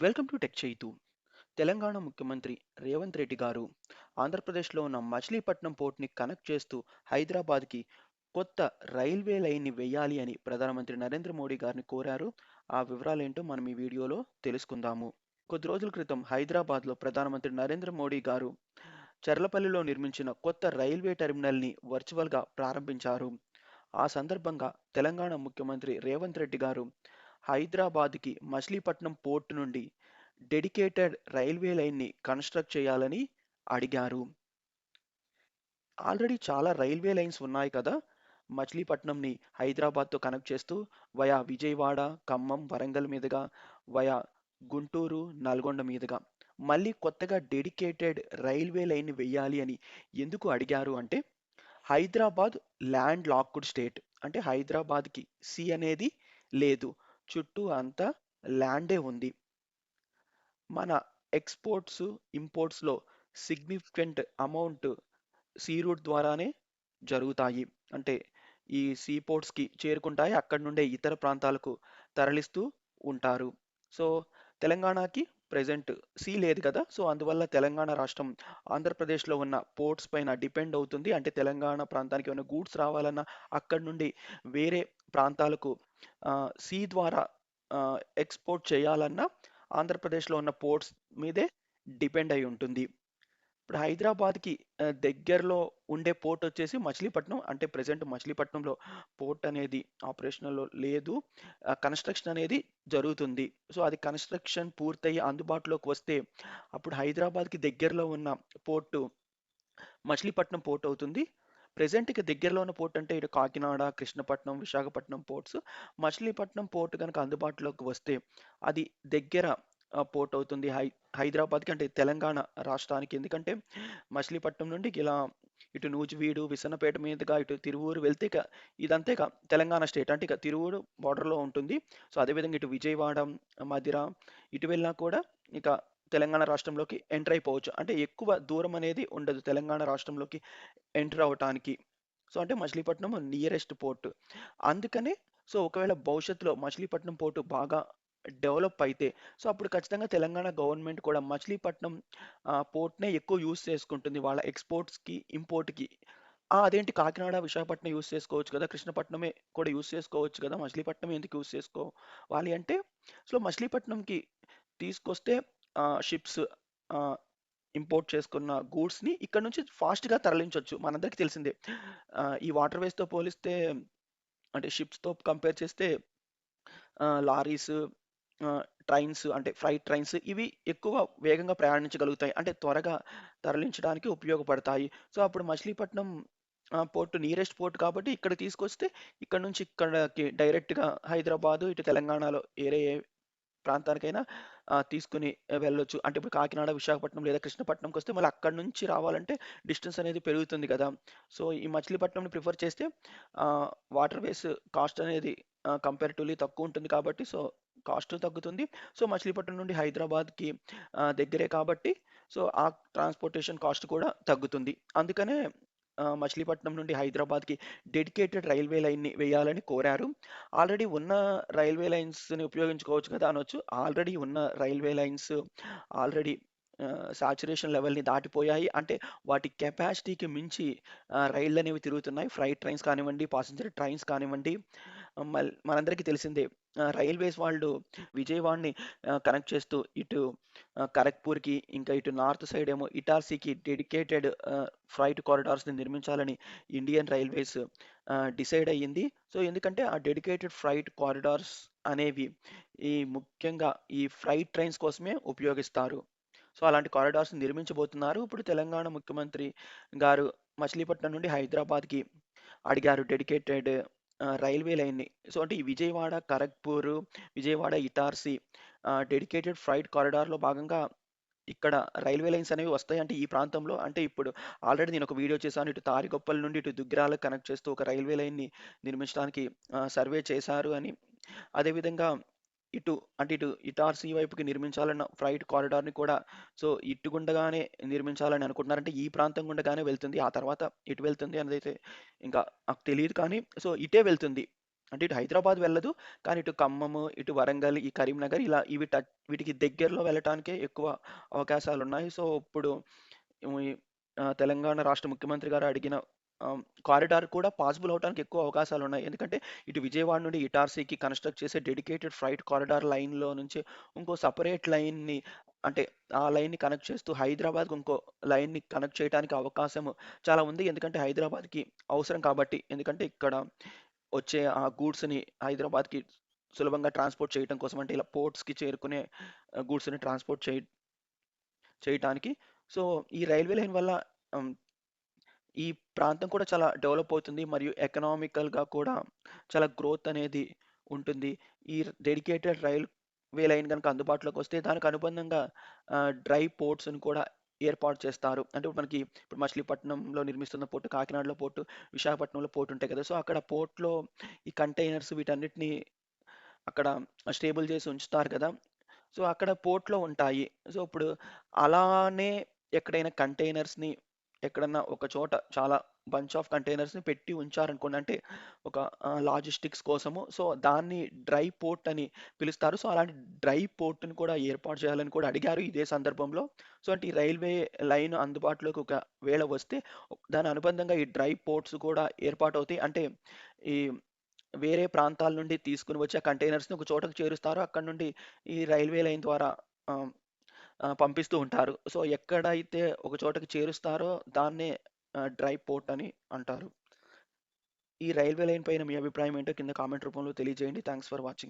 Welcome to tech Chaitu. Telangana ముఖ్యమంత్రి రేవంత్ రెడ్డి గారు ఆంధ్రప్రదేశ్లో ఉన్న మచిలీపట్నం పోర్ట్‌ని కనెక్ట్ చేస్తూ హైదరాబాద్‌కి కొత్త రైల్వే లైన్‌ని వేయాలి అని ప్రధానమంత్రి నరేంద్ర మోడీ గారిని కోరారు. ఆ వివరాలేంటో మనం ఈ వీడియోలో తెలుసుకుందాము. కొద్ది రోజుల క్రితం హైదరాబాద్‌లో ప్రధానమంత్రి నరేంద్ర మోడీ గారు చర్లపల్లిలో నిర్మించిన కొత్త రైల్వే టెర్మినల్‌ని వర్చువల్‌గా ప్రారంభించారు. ఆ సందర్భంగా తెలంగాణ ముఖ్యమంత్రి రేవంత్ రెడ్డి గారు హైదరాబాద్‌కి మచిలీపట్నం పోర్ట్ నుండి డెడికేటెడ్ రైల్వే లైన్‌ని కన్‌స్ట్రక్ట్ చేయాలని అడిగారు. ఆల్రెడీ చాలా రైల్వే లైన్స్ ఉన్నాయి కదా! మచిలీపట్నంని హైదరాబాద్‌తో కనెక్ట్ చేస్తూ వయా విజయవాడ, ఖమ్మం, వరంగల్ మీదుగా వయా గుంటూరు, నల్గొండ మీదుగా. మళ్ళీ కొత్తగా డెడికేటెడ్ రైల్వే లైన్‌ని వెయ్యాలి అని ఎందుకు అడిగారు అంటే, హైదరాబాద్ ల్యాండ్ లాక్డ్ స్టేట్. అంటే హైదరాబాద్‌కి సీ అనేది లేదు. చుట్టూ అంతా ల్యాండే ఉంది. మన ఎక్స్‌పోర్ట్స్, ఇంపోర్ట్స్‌లో సిగ్నిఫికెంట్ అమౌంట్ సీ రూట్ ద్వారానే జరుగుతాయి. అంటే ఈ సీ పోర్ట్స్‌కి చేరుకుంటాయి. అక్కడి నుండే ఇతర ప్రాంతాలకు తరలిస్తూ ఉంటారు. సో, తెలంగాణకి ప్రెజెంట్ సీ లేదు కదా! సో, అందువల్ల తెలంగాణ రాష్ట్రం ఆంధ్రప్రదేశ్‌లో ఉన్న పోర్ట్స్ పైన డిపెండ్ అవుతుంది. అంటే తెలంగాణ ప్రాంతానికి ఏమైనా గూడ్స్ రావాలన్నా అక్కడి నుండి వేరే ప్రాంతాలకు సీ ద్వారా ఎక్స్‌పోర్ట్ చేయాలన్నా ఆంధ్రప్రదేశ్‌లో ఉన్న పోర్ట్స్ మీదే డిపెండ్ అయి ఉంటుంది. ఇప్పుడు హైదరాబాద్‌కి దగ్గరలో ఉండే పోర్ట్ వచ్చేసి మచిలీపట్నం. అంటే ప్రెజెంట్ మచిలీపట్నంలో పోర్ట్ అనేది ఆపరేషనల్‌లో లేదు. కన్‌స్ట్రక్షన్ అనేది జరుగుతుంది. సో, అది కన్‌స్ట్రక్షన్ పూర్తయ్యి అందుబాటులోకి వస్తే అప్పుడు హైదరాబాద్‌కి దగ్గరలో ఉన్న పోర్టు మచిలీపట్నం పోర్ట్ అవుతుంది. ప్రెజెంట్‌కి దగ్గరలో ఉన్న పోర్ట్ అంటే ఇటు కాకినాడ, కృష్ణపట్నం, విశాఖపట్నం పోర్ట్స్. మచిలీపట్నం పోర్ట్ గనుక అందుబాటులోకి వస్తే అది దగ్గర పోర్ట్ అవుతుంది హైదరాబాద్‌కి అంటే తెలంగాణ రాష్ట్రానికి. ఎందుకంటే మచిలీపట్నం నుండి ఇలా ఇటు నూజివీడు, విసన్నపేట మీదుగా ఇటు తిరువూరు వెళ్తే ఇక ఇదంతా ఇక తెలంగాణ స్టేట్. అంటే ఇక తిరువూరు బోర్డర్‌లో ఉంటుంది. సో, అదేవిధంగా ఇటు విజయవాడ, మధిర ఇటు వెళ్ళినా కూడా ఇక తెలంగాణ రాష్ట్రంలోకి ఎంటర్ అయిపోవచ్చు. అంటే ఎక్కువ దూరం అనేది ఉండదు తెలంగాణ రాష్ట్రంలోకి ఎంటర్ అవ్వటానికి. సో, అంటే మచిలీపట్నం నియరెస్ట్ పోర్ట్. అందుకనే సో, ఒకవేళ భవిష్యత్తులో మచిలీపట్నం పోర్ట్ బాగా డెవలప్ అయితే, సో, అప్పుడు ఖచ్చితంగా తెలంగాణ గవర్నమెంట్ కూడా మచిలీపట్నం పోర్ట్‌నే ఎక్కువ యూజ్ చేసుకుంటుంది. వాళ్ళ ఎక్స్‌పోర్ట్స్‌కి, ఇంపోర్ట్‌కి. అదేంటి కాకినాడ, విశాఖపట్నం యూజ్ చేసుకోవచ్చు కదా! కృష్ణపట్నమే కూడా యూజ్ చేసుకోవచ్చు కదా! మచిలీపట్నం ఎందుకు యూజ్ చేసుకోవాలి అంటే, సో, మచిలీపట్నంకి తీసుకొస్తే షిప్స్ ఆహ్, ఇంపోర్ట్ చేసుకున్న గూడ్స్‌ని ఇక్కడ నుంచి ఫాస్ట్‌గా తరలించొచ్చు. మనందరికీ తెలిసిందే. ఈ వాటర్ వేస్‌తో పోలిస్తే అంటే షిప్స్‌తో కంపేర్ చేస్తే లారీస్, ట్రైన్స్ అంటే ఫ్రైట్ ట్రైన్స్ ఇవి ఎక్కువ వేగంగా ప్రయాణించగలుగుతాయి. అంటే త్వరగా తరలించడానికి ఉపయోగపడతాయి. సో, అప్పుడు మచిలీపట్నం పోర్ట్ నియరెస్ట్ పోర్ట్ కాబట్టి ఇక్కడికి తీసుకొస్తే ఇక్కడ నుంచి ఇక్కడకి డైరెక్ట్‌గా హైదరాబాదు, ఇటు తెలంగాణలో ఏరే ప్రాంతానికైనా తీసుకొని వెళ్ళొచ్చు. అంటే ఇప్పుడు కాకినాడ, విశాఖపట్నం లేదా కృష్ణపట్నంకొస్తే మళ్ళీ అక్కడి నుంచి రావాలంటే డిస్టెన్స్ అనేది పెరుగుతుంది గదా! సో, ఈ మచిలీపట్నంని ప్రిఫర్ చేస్తే ఆహ్, వాటర్ వేస్ కాస్ట్ అనేది కంపారిటివ్‌లీ తక్కువుంటుంది కాబట్టి సో, కాస్ట్ తగ్గుతుంది. సో, మచిలీపట్నం నుండి హైదరాబాద్‌కి దగ్గరే కాబట్టి సో, ఆ ట్రాన్స్‌పోర్టేషన్ కాస్ట్ కూడా తగ్గుతుంది. అందుకనే మచిలీపట్నం నుండి హైదరాబాద్‌కి డెడికేటెడ్ రైల్వే లైన్‌ని వేయాలని కోరారు. ఆల్రెడీ ఉన్న రైల్వే లైన్స్‌ని ఉపయోగించుకోవచ్చు కదా అనొచ్చు. ఆల్రెడీ ఉన్న రైల్వే లైన్స్ ఆల్రెడీ సాచురేషన్ లెవెల్‌ని దాటిపోయాయి. అంటే వాటి కెపాసిటీకి మించి రైళ్ళనేవి తిరుగుతున్నాయి. ఫ్రైట్ ట్రైన్స్ కానివ్వండి, పాసెంజర్ ట్రైన్స్ కానివ్వండి. మనందరికీ తెలిసిందే. రైల్వేస్ వాళ్ళు విజయవాడని కనెక్ట్ చేస్తూ ఇటు ఖరగ్‌పూర్‌కి ఇంకా ఇటు నార్త్ సైడ్ ఏమో ఇటార్సీకి డెడికేటెడ్ ఫ్రైట్ కారిడార్స్‌ని నిర్మించాలని ఇండియన్ రైల్వేస్ డిసైడ్ అయ్యింది. సో, ఎందుకంటే ఆ డెడికేటెడ్ ఫ్రైట్ కారిడార్స్ అనేవి ముఖ్యంగా ఈ ఫ్రైట్ ట్రైన్స్ కోసమే ఉపయోగిస్తారు. సో, అలాంటి కారిడార్స్‌ని నిర్మించబోతున్నారు. ఇప్పుడు తెలంగాణ ముఖ్యమంత్రి గారు మచిలీపట్నం నుండి హైదరాబాద్‌కి అడిగారు డెడికేటెడ్ రైల్వే లైన్‌ని. సో, అంటే ఈ విజయవాడ, ఖరగ్‌పూర్, విజయవాడ, ఇటార్సీ డెడికేటెడ్ ఫ్రైట్ కారిడార్‌లో భాగంగా ఇక్కడ రైల్వే లైన్స్ అనేవి వస్తాయి. అంటే ఈ ప్రాంతంలో అంటే ఇప్పుడు ఆల్రెడీ నేనొక వీడియో చేశాను. ఇటు తాడికొప్పల నుండి ఇటు దుగ్గిరాలకు కనెక్ట్ చేస్తూ ఒక రైల్వే లైన్‌ని నిర్మించడానికి సర్వే చేశారు అని. అదేవిధంగా ఇటు అంటే ఇటు ఇటార్సీ వైపుకి నిర్మించాలన్న ఫ్రైట్ కారిడార్‌ని కూడా సో, ఇటు గుండగానే నిర్మించాలని అనుకుంటున్నారు. అంటే ఈ ప్రాంతం గుండగానే వెళ్తుంది. ఆ తర్వాత ఎటు వెళ్తుంది అన్నదైతే ఇంకా నాకు తెలీదు కానీ సో, ఇటే వెళ్తుంది. అంటే ఇటు హైదరాబాద్ వెళ్ళదు. కానీ ఇటు ఖమ్మము, ఇటు వరంగల్, ఈ కరీంనగర్ ఇలా వీటికి దగ్గరలో వెళ్ళటానికే ఎక్కువ అవకాశాలున్నాయి. సో, ఇప్పుడు ఈ తెలంగాణ రాష్ట్ర ముఖ్యమంత్రి గారు అడిగిన కారిడార్ కూడా పాసిబుల్ అవ్వటానికి ఎక్కువ అవకాశాలున్నాయి. ఎందుకంటే ఇటు విజయవాడ నుండి ఇటార్సీకి కన్‌స్ట్రక్ట్ చేసే డెడికేటెడ్ ఫ్రైట్ కారిడార్ లైన్‌లో నుంచి ఇంకో సెపరేట్ లైన్‌ని, అంటే ఆ లైన్‌ని కనెక్ట్ చేస్తూ హైదరాబాద్‌కి ఇంకో లైన్‌ని కనెక్ట్ చేయటానికి అవకాశం చాలా ఉంది. ఎందుకంటే హైదరాబాద్‌కి అవసరం కాబట్టి. ఎందుకంటే ఇక్కడ వచ్చే ఆ గూడ్స్‌ని హైదరాబాద్‌కి సులభంగా ట్రాన్స్‌పోర్ట్ చేయటం కోసం, అంటే ఇలా పోర్ట్స్‌కి చేరుకునే గూడ్స్‌ని ట్రాన్స్‌పోర్ట్ చేయటానికి. సో, ఈ రైల్వే లైన్ వల్ల హ్మ్, ఈ ప్రాంతం కూడా చాలా డెవలప్ అవుతుంది. మరియు ఎకనామికల్‌గా కూడా చాలా గ్రోత్ అనేది ఉంటుంది. ఈ డెడికేటెడ్ రైల్వే లైన్ గనుక అందుబాటులోకొస్తే దానికి అనుబంధంగా డ్రై పోర్ట్స్‌ని కూడా ఏర్పాటు చేస్తారు. అంటే ఇప్పుడు మచిలీపట్నంలో నిర్మిస్తున్న పోర్ట్, కాకినాడలో పోర్ట్, విశాఖపట్నంలో పోర్ట్ ఉంటాయి కదా! సో, అక్కడ పోర్ట్‌లో ఈ కంటైనర్స్ వీటన్నిటిని అక్కడ స్టేబుల్ చేసి ఉంచుతారు కదా! సో, అక్కడ పోర్ట్‌లో ఉంటాయి. సో, ఇప్పుడు అలానే ఎక్కడైనా కంటైనర్స్‌ని ఎక్కడన్నా ఒక చోట చాలా బంచ్ ఆఫ్ కంటైనర్స్‌ని పెట్టి ఉంచారనుకోండి. అంటే ఒక లాజిస్టిక్స్ కోసము. సో, దాన్ని డ్రై పోర్ట్ అని పిలుస్తారు. సో, అలాంటి డ్రై పోర్ట్‌ని కూడా ఏర్పాటు చేయాలని కూడా అడిగారు ఇదే సందర్భంలో. సో, అంటే ఈ రైల్వే లైన్ అందుబాటులోకి ఒకవేళ వస్తే దాని అనుబంధంగా ఈ డ్రై పోర్ట్స్ కూడా ఏర్పాటవుతాయి. అంటే ఈ వేరే ప్రాంతాల నుండి తీసుకొని వచ్చి ఆ కంటైనర్స్‌ని ఒక చోటకి చేరుస్తారు. అక్కడి నుండి ఈ రైల్వే లైన్ ద్వారా ఆహ్, పంపిస్తూ ఉంటారు. సో, ఎక్కడైతే ఒక చోటకి చేరుస్తారో దాన్నే డ్రై పోర్ట్ అని అంటారు. ఈ రైల్వే లైన్ పైన మీ అభిప్రాయం ఏంటో కింద కామెంట్ రూపంలో తెలియజేయండి. Thanks for watching.